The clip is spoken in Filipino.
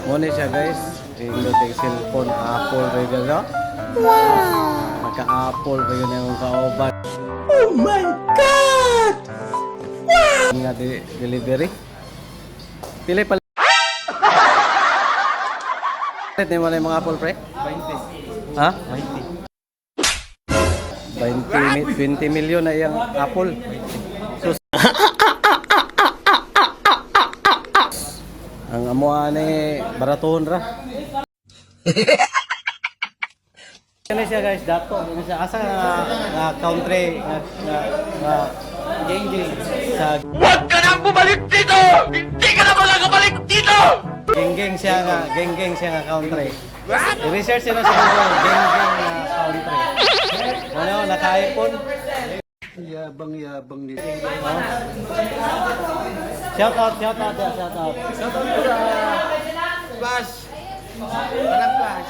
Muna siya guys. Indot yung cellphone. Apple ba yun no? Wow! Naka-apple ba yun yung kauban? Oh my God! Wow! Nga delivery. Pili pala. Hindi mo na yung mga apple pre? 20. Ha? 20 million na yung apple. So, ang amuha ni baraton ra. Ano siya guys, dato. Ano siya? Asa nga country nga geng-geng sa... Huwag ka nang bumalik dito! Hindi ka na makakabalik dito! Geng-geng siya nga country. I-research nila sa Google, geng-geng nga country. Ano, naka-iPhone? Yabang-yabang nito. Shout out. Shout out to Flash. Parang Flash.